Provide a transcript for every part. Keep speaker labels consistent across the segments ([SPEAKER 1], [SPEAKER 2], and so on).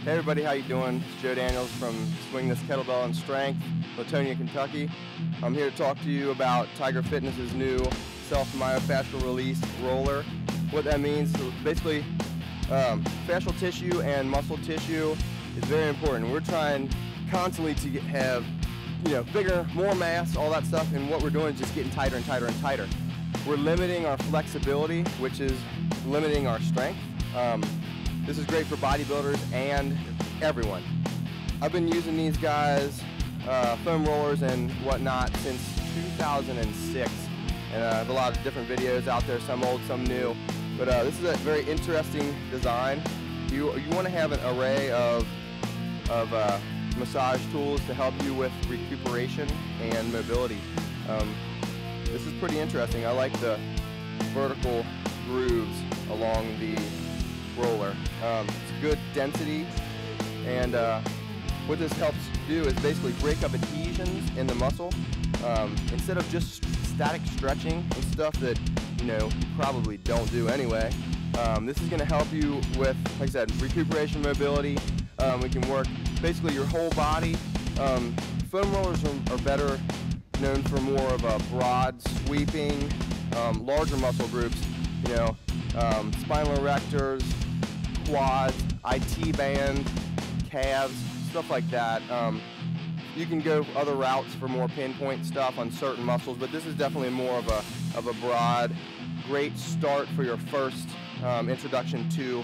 [SPEAKER 1] Hey everybody, how you doing? It's Joe Daniels from Swing This Kettlebell and Strength, Latonia, Kentucky. I'm here to talk to you about Tiger Fitness's new self-myofascial release roller. What that means, basically, fascial tissue and muscle tissue is very important. We're trying constantly to have, bigger, more mass, all that stuff, and what we're doing is just getting tighter and tighter and tighter. We're limiting our flexibility, which is limiting our strength. This is great for bodybuilders and everyone. I've been using these guys, foam rollers and whatnot, since 2006. And I have a lot of different videos out there, some old, some new. But this is a very interesting design. You want to have an array of massage tools to help you with recuperation and mobility. This is pretty interesting. I like the vertical grooves along the roller. It's good density, and what this helps do is basically break up adhesions in the muscle. Instead of just static stretching and stuff that you probably don't do anyway, this is going to help you with, like I said, recuperation, mobility. We can work basically your whole body. Foam rollers are better known for more of a broad, sweeping, larger muscle groups. Spinal erectors, quads, IT band, calves, stuff like that. You can go other routes for more pinpoint stuff on certain muscles, but this is definitely more of a broad, great start for your first introduction to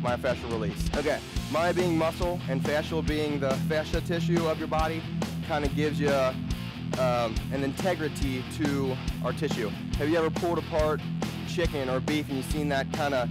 [SPEAKER 1] myofascial release. Okay, my being muscle and fascial being the fascia tissue of your body kind of gives you an integrity to our tissue. Have you ever pulled apart chicken or beef and you've seen that kind of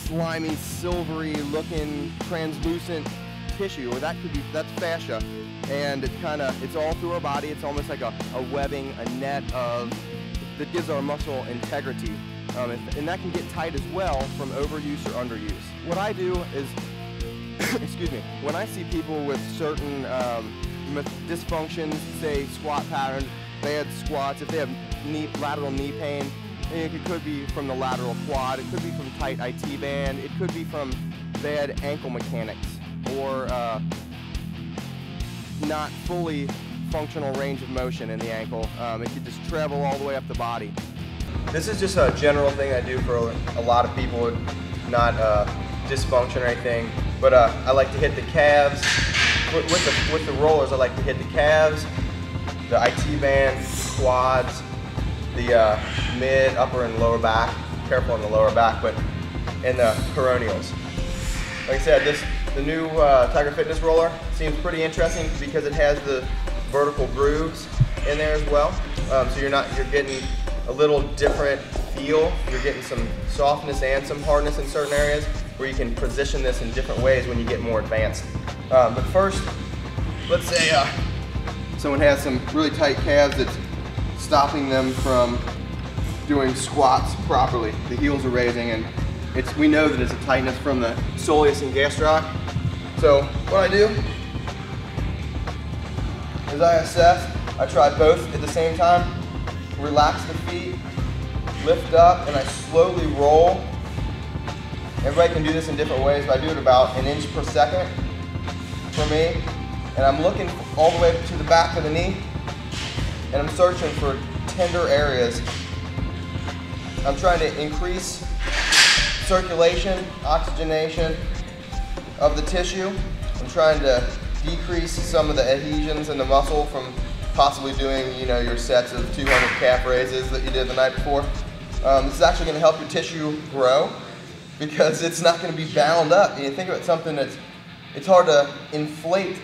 [SPEAKER 1] slimy, silvery looking, translucent tissue? Or that's fascia, and it's all through our body. It's almost like a webbing, a net that gives our muscle integrity. And that can get tight as well from overuse or underuse. What I do is, excuse me, when I see people with certain dysfunctions, say squat patterns, bad squats, if they have lateral knee pain, and it could be from the lateral quad, it could be from tight IT band, it could be from bad ankle mechanics, or not fully functional range of motion in the ankle. It could just travel all the way up the body. This is just a general thing I do for a lot of people, not dysfunction or anything, but I like to hit the calves. With the rollers, I like to hit the calves, the IT band, quads, the mid, upper, and lower back. Careful on the lower back, and the peroneals. Like I said, the new Tiger Fitness roller seems pretty interesting because it has the vertical grooves in there as well. So you're getting a little different feel. You're getting some softness and some hardness in certain areas where you can position this in different ways when you get more advanced. But first, let's say someone has some really tight calves that's stopping them from doing squats properly. The heels are raising, and we know that it's a tightness from the soleus and gastroc. So what I do is I assess, I try both at the same time, relax the feet, lift up, and I slowly roll. Everybody can do this in different ways, but I do it about 1 inch per second for me. And I'm looking all the way to the back of the knee, and I'm searching for tender areas. I'm trying to increase circulation, oxygenation of the tissue. I'm trying to decrease some of the adhesions in the muscle from possibly doing, your sets of 200 calf raises that you did the night before. This is actually going to help your tissue grow because it's not going to be bound up. You think about something it's hard to inflate,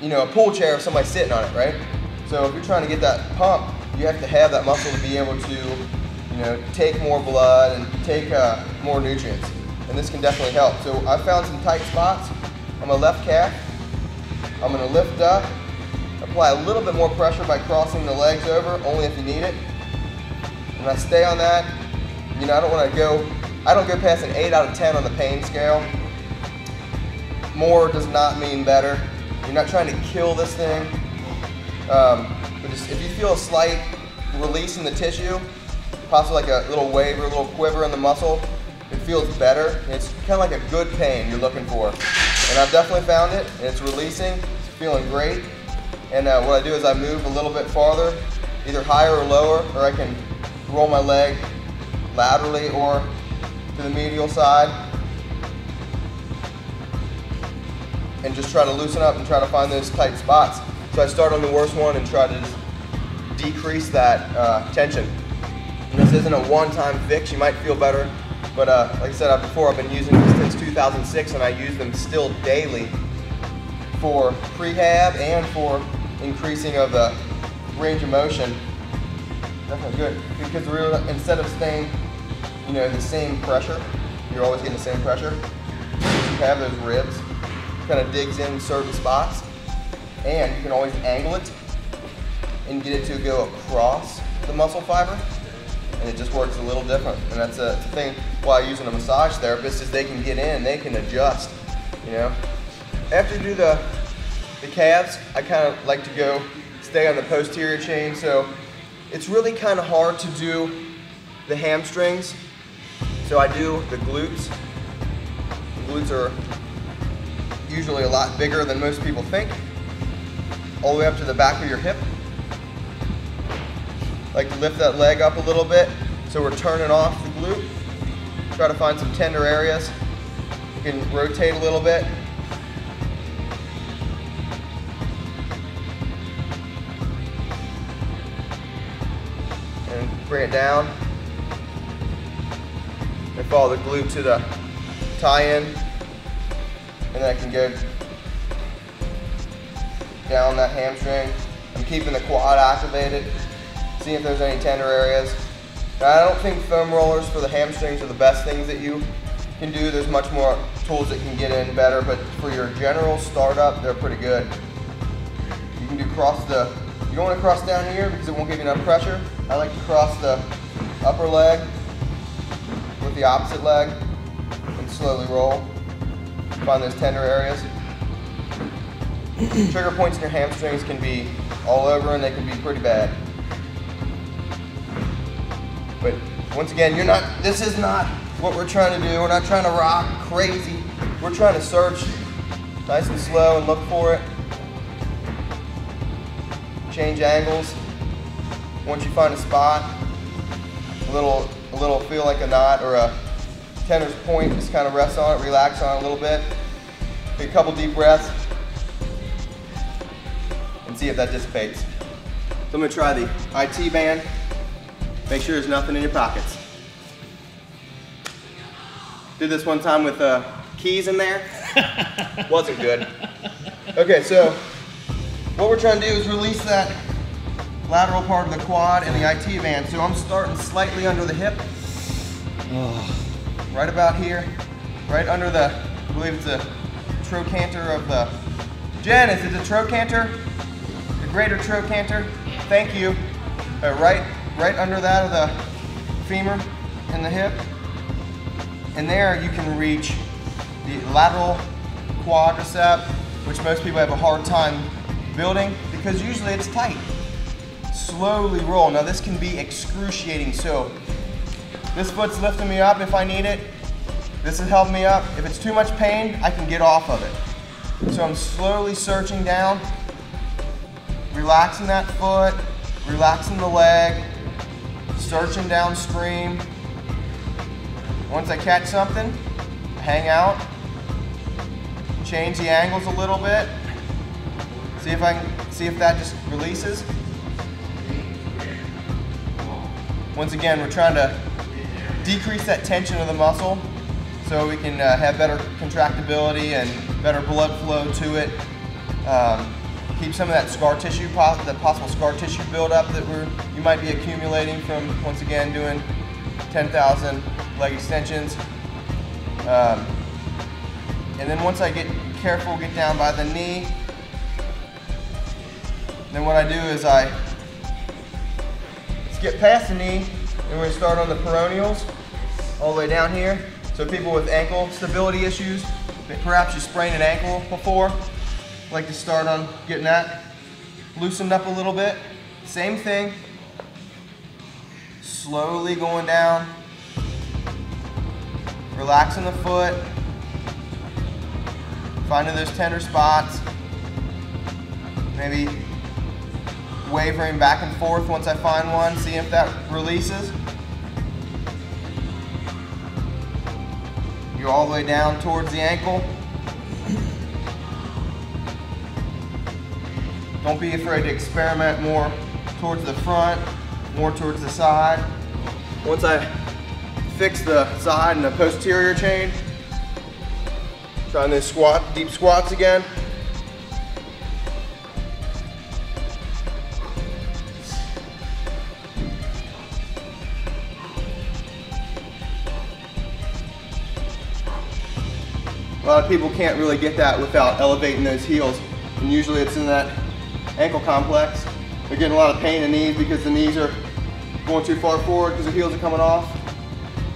[SPEAKER 1] a pool chair if somebody's sitting on it, right? So if you're trying to get that pump, you have to have that muscle to be able to, take more blood and take more nutrients. And this can definitely help. So I found some tight spots on my left calf. I'm going to lift up, apply a little bit more pressure by crossing the legs over, only if you need it. And I stay on that. I don't go past an 8 out of 10 on the pain scale. More does not mean better. You're not trying to kill this thing. But just, if you feel a slight release in the tissue, possibly like a little wave or a little quiver in the muscle, it feels better. It's kind of like a good pain you're looking for. And I've definitely found it, and it's releasing, it's feeling great. And what I do is I move a little bit farther, either higher or lower, or I can roll my leg laterally or to the medial side and just try to loosen up and try to find those tight spots. So I start on the worst one and try to just decrease that tension. And this isn't a one-time fix, you might feel better, but like I said before, I've been using these since 2006 and I use them still daily for prehab and for increasing of the range of motion. Definitely good, because instead of staying, you know, the same pressure, you're always getting the same pressure. You have those ribs, kind of digs in certain spots, and you can always angle it and get it to go across the muscle fiber, and it just works a little different. And that's a thing why using a massage therapist is they can get in, they can adjust, you know. After you do the calves, I kind of like to stay on the posterior chain, so it's really kind of hard to do the hamstrings. So I do the glutes. The glutes are usually a lot bigger than most people think, all the way up to the back of your hip. Like to lift that leg up a little bit, so we're turning off the glute. Try to find some tender areas. You can rotate a little bit. And bring it down. And follow the glute to the tie-in. And then I can go down that hamstring. I'm keeping the quad activated. See if there's any tender areas. Now, I don't think foam rollers for the hamstrings are the best things that you can do. There's much more tools that can get in better, but for your general startup, they're pretty good. You can do you don't want to cross down here because it won't give you enough pressure. I like to cross the upper leg with the opposite leg and slowly roll. Find those tender areas. Trigger points in your hamstrings can be all over and they can be pretty bad. But once again, this is not what we're trying to do. We're not trying to rock crazy. We're trying to search nice and slow and look for it. Change angles. Once you find a spot, a little feel like a knot or a tender's point, just kind of rest on it, relax on it a little bit. Take a couple deep breaths and see if that dissipates. So I'm going to try the IT band. Make sure there's nothing in your pockets. Did this one time with keys in there. Wasn't good. Okay, so what we're trying to do is release that lateral part of the quad and the IT band. So I'm starting slightly under the hip. Right about here. Right under the, I believe it's the trochanter of the, Jen, is it the trochanter? The greater trochanter? Thank you. Right under that of the femur and the hip. And there you can reach the lateral quadricep, which most people have a hard time building because usually it's tight. Slowly roll. Now this can be excruciating, so this foot's lifting me up if I need it. This is helping me up. If it's too much pain, I can get off of it. So I'm slowly searching down, relaxing that foot, relaxing the leg, searching downstream. Once I catch something, hang out, change the angles a little bit, see if that just releases. Once again, we're trying to decrease that tension of the muscle so we can have better contractibility and better blood flow to it. Keep some of that scar tissue, that possible scar tissue buildup that you might be accumulating from, once again, doing 10,000 leg extensions. And then once I get careful, get down by the knee, then what I do is I skip past the knee, and we're going to start on the peroneals all the way down here. So people with ankle stability issues, perhaps you sprained an ankle before, like to start on getting that loosened up a little bit. Same thing, slowly going down, relaxing the foot, Finding those tender spots. Maybe wavering back and forth once I find one, see if that releases. Go all the way down towards the ankle. Don't be afraid to experiment more towards the front, more towards the side. Once I fix the side and the posterior chain, trying those deep squats again. A lot of people can't really get that without elevating those heels, and usually it's in that ankle complex. They're getting a lot of pain in the knees because the knees are going too far forward because their heels are coming off.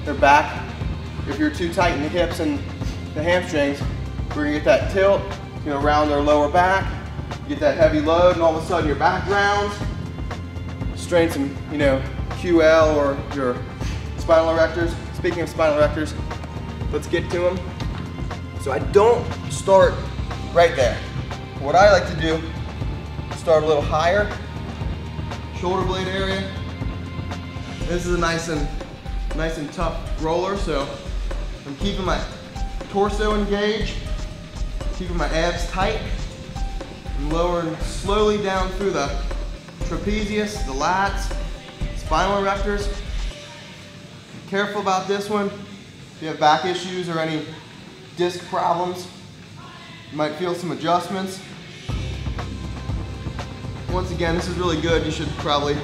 [SPEAKER 1] Their back, if you're too tight in the hips and the hamstrings, we're gonna get that tilt, around their lower back, get that heavy load, and all of a sudden your back rounds, strain some, QL or your spinal erectors. Speaking of spinal erectors, let's get to them. So I don't start right there. What I like to do, start a little higher, shoulder blade area. This is a nice and tough roller, so I'm keeping my torso engaged, keeping my abs tight, and lowering slowly down through the trapezius, the lats, spinal erectors. Be careful about this one. If you have back issues or any disc problems, you might feel some adjustments. Once again, this is really good. You should probably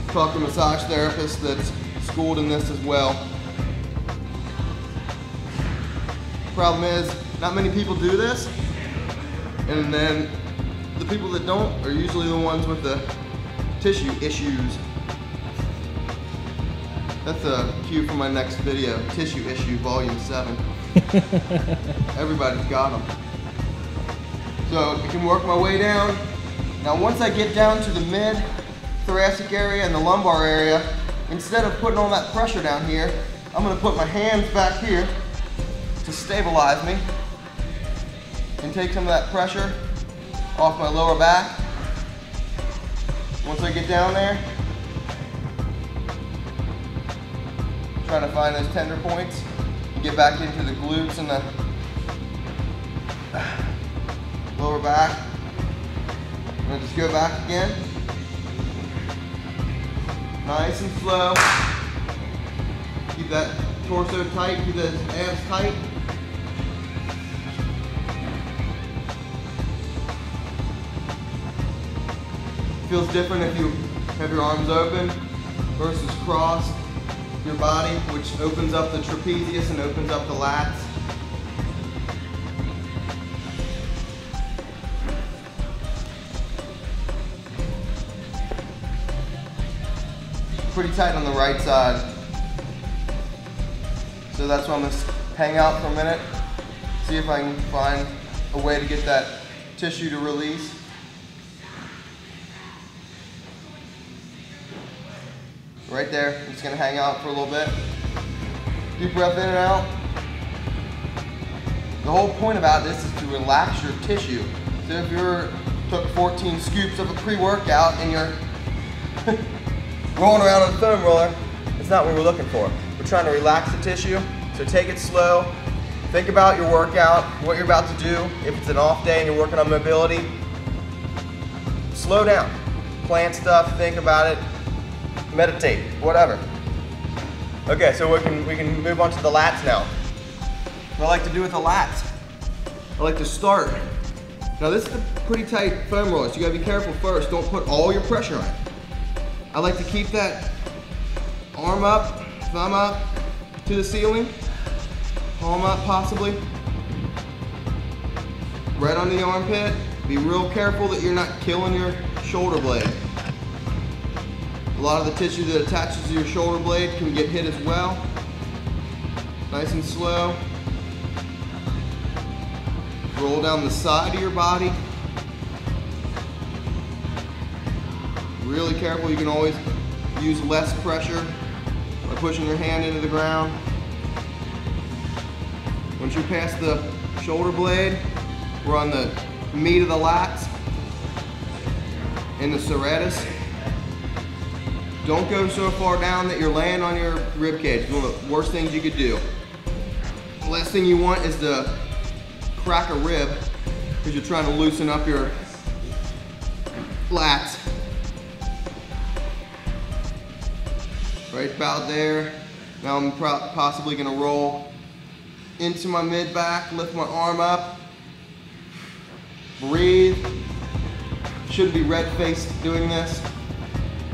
[SPEAKER 1] talk to a massage therapist that's schooled in this as well. Problem is, not many people do this, and then the people that don't are usually the ones with the tissue issues. That's a cue for my next video, Tissue Issue Volume 7. Everybody's got them. So I can work my way down. Now once I get down to the mid-thoracic area and the lumbar area, instead of putting all that pressure down here, I'm going to put my hands back here to stabilize me and take some of that pressure off my lower back. Once I get down there, trying to find those tender points and get back into the glutes and the lower back. I'm going to just go back again. Nice and slow. Keep that torso tight, keep those abs tight. Feels different if you have your arms open versus crossed. Your body, which opens up the trapezius and opens up the lats. Pretty tight on the right side. So that's why I'm going to hang out for a minute, see if I can find a way to get that tissue to release. Right there, I'm just going to hang out for a little bit. Deep breath in and out. The whole point about this is to relax your tissue. So if you took 14 scoops of a pre-workout and you're rolling around on a foam roller, it's not what we're looking for. We're trying to relax the tissue, so take it slow. Think about your workout, what you're about to do. If it's an off day and you're working on mobility, slow down. Plan stuff, think about it. Meditate, whatever. Okay, so we can move on to the lats now. What I like to do with the lats, I like to start. Now this is a pretty tight foam roller, so you gotta be careful first. Don't put all your pressure on it. I like to keep that arm up, thumb up to the ceiling, palm up possibly, right on the armpit. Be real careful that you're not killing your shoulder blade. A lot of the tissue that attaches to your shoulder blade can get hit as well. Nice and slow. Roll down the side of your body. Really careful, you can always use less pressure by pushing your hand into the ground. Once you're past the shoulder blade, We're on the meat of the lats and the serratus. Don't go so far down that you're laying on your rib cage. It's one of the worst things you could do. The last thing you want is to crack a rib because you're trying to loosen up your lats. Right about there. Now I'm possibly gonna roll into my mid back, lift my arm up, breathe. Shouldn't be red-faced doing this.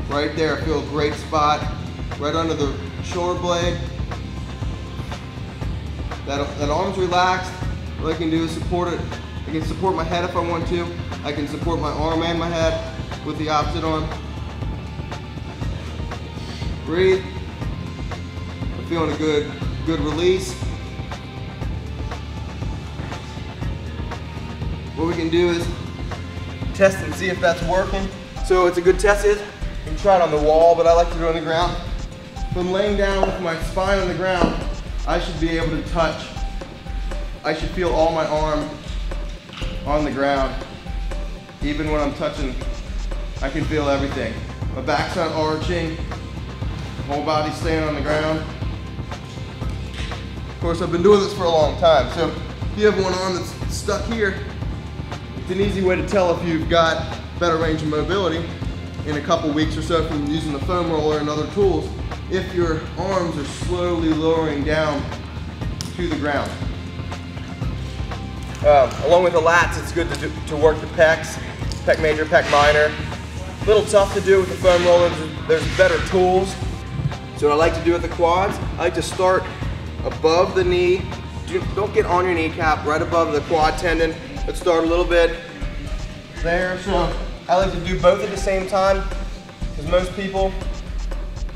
[SPEAKER 1] Right there, I feel a great spot, right under the shoulder blade. That arm's relaxed. What I can do is support it. I can support my head if I want to. I can support my arm and my head with the opposite arm. Breathe. I'm feeling a good release. What we can do is test and see if that's working. So it's a good test is, you can try it on the wall, but I like to do it on the ground. If I'm laying down with my spine on the ground, I should be able to touch. I should feel all my arm on the ground. Even when I'm touching, I can feel everything. My back's not arching, whole body staying on the ground. Of course, I've been doing this for a long time, so if you have one arm that's stuck here, it's an easy way to tell if you've got better range of mobility in a couple weeks or so from using the foam roller and other tools, if your arms are slowly lowering down to the ground. Along with the lats, it's good to work the pecs, pec major, pec minor. A little tough to do with the foam roller. There's better tools. So what I like to do with the quads, I like to start above the knee. Don't get on your kneecap, right above the quad tendon. Let's start a little bit there. So I like to do both at the same time, because most people,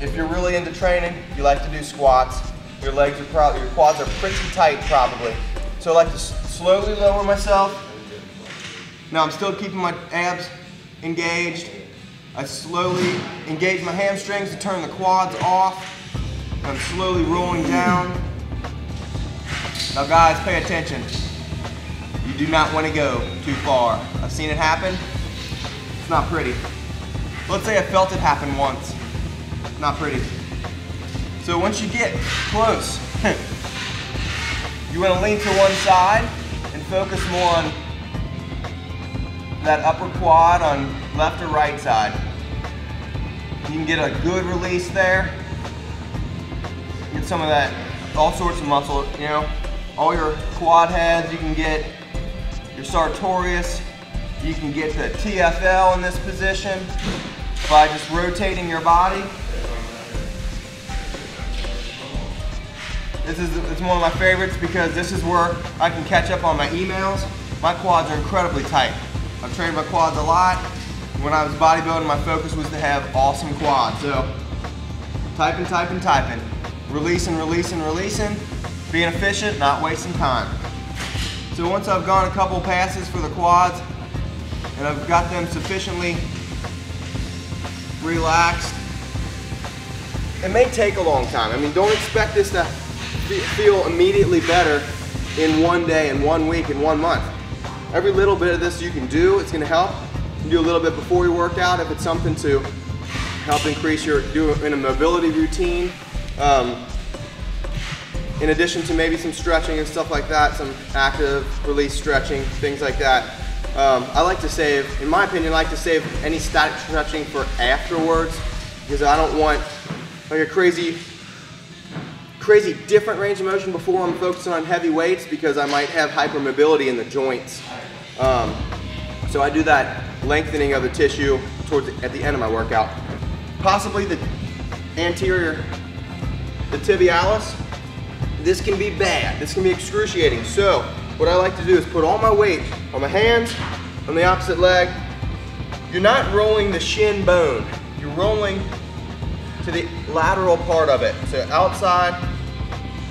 [SPEAKER 1] if you're really into training, you like to do squats. Your legs are probably, your quads are pretty tight probably. So I like to slowly lower myself. Now I'm still keeping my abs engaged. I slowly engage my hamstrings to turn the quads off. I'm slowly rolling down. Now guys, pay attention. You do not want to go too far. I've seen it happen. It's not pretty. Let's say I felt it happen once. Not pretty. So once you get close, you want to lean to one side and focus more on that upper quad on left or right side. You can get a good release there. Get some of that, all sorts of muscle, you know, all your quad heads. You can get your sartorius. You can get the TFL in this position by just rotating your body. It's one of my favorites because this is where I can catch up on my emails. My quads are incredibly tight. I've trained my quads a lot. When I was bodybuilding, my focus was to have awesome quads. So typing, typing, typing. Releasing, releasing, releasing. Being efficient, not wasting time. So once I've gone a couple passes for the quads and I've got them sufficiently relaxed, it may take a long time. I mean, don't expect this to feel immediately better in one day, in 1 week, in 1 month. Every little bit of this you can do, it's gonna help. You can do a little bit before your workout if it's something to help increase your, do it in a mobility routine. In addition to maybe some stretching and stuff like that, some active release stretching, things like that. I like to save, in my opinion, I like to save any static stretching for afterwards, because I don't want like a crazy different range of motion before I'm focusing on heavy weights, because I might have hypermobility in the joints. So I do that lengthening of the tissue at the end of my workout. Possibly the anterior, the tibialis. This can be bad. This can be excruciating. So what I like to do is put all my weight on my hands, on the opposite leg. You're not rolling the shin bone. You're rolling to the lateral part of it. So outside,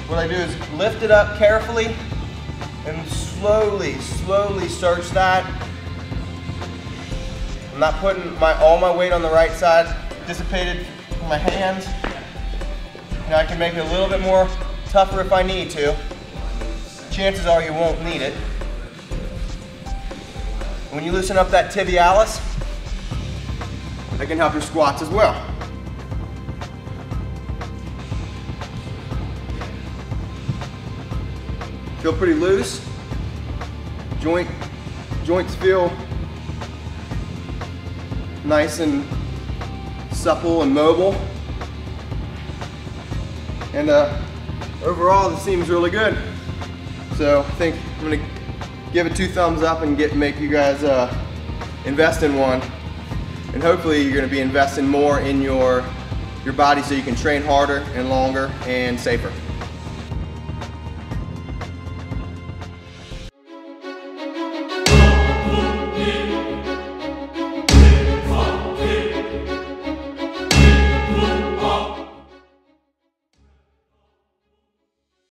[SPEAKER 1] what I do is lift it up carefully and slowly, slowly search that. I'm not putting all my weight on the right side, dissipated from my hands. Now I can make it a little bit more tougher if I need to. Chances are you won't need it. When you loosen up that tibialis, that can help your squats as well. Feel pretty loose. Joints feel nice and supple and mobile. And overall, this seems really good. So I think I'm gonna give it 2 thumbs up and make you guys invest in one. And hopefully you're gonna be investing more in your body so you can train harder and longer and safer.